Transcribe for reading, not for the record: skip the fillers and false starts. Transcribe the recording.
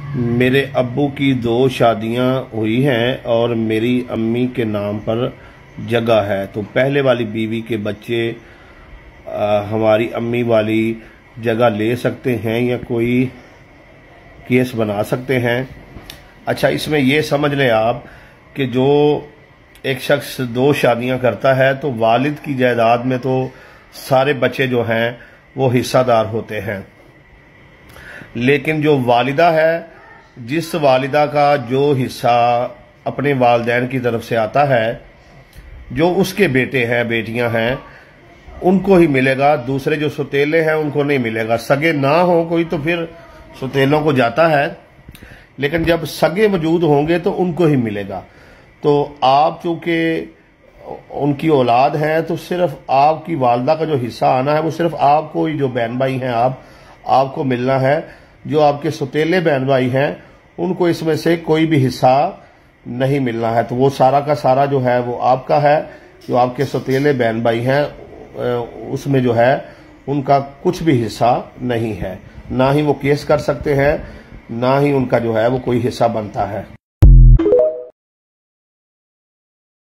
मेरे अब्बू की 2 शादियां हुई हैं और मेरी अम्मी के नाम पर जगह है। तो पहले वाली बीवी के बच्चे हमारी अम्मी वाली जगह ले सकते हैं या कोई केस बना सकते हैं। अच्छा, इसमें यह समझ लें आप कि जो एक शख्स 2 शादियां करता है तो वालिद की जायदाद में तो सारे बच्चे जो हैं वो हिस्सादार होते हैं, लेकिन जो वालिदा है, जिस वालिदा का जो हिस्सा अपने वालिदैन की तरफ से आता है, जो उसके बेटे हैं बेटियां हैं, उनको ही मिलेगा। दूसरे जो सौतेले हैं उनको नहीं मिलेगा। सगे ना हो कोई तो फिर सौतेलों को जाता है, लेकिन जब सगे मौजूद होंगे तो उनको ही मिलेगा। तो आप चूंकि उनकी औलाद हैं तो सिर्फ आपकी वालदा का जो हिस्सा आना है वो सिर्फ आपको ही, जो बहन भाई हैं आपको मिलना है। जो आपके सौतेले बहन भाई हैं उनको इसमें से कोई भी हिस्सा नहीं मिलना है। तो वो सारा का सारा जो है वो आपका है। जो आपके सौतेले बहन भाई हैं उसमें जो है उनका कुछ भी हिस्सा नहीं है। ना ही वो केस कर सकते हैं, ना ही उनका जो है वो कोई हिस्सा बनता है।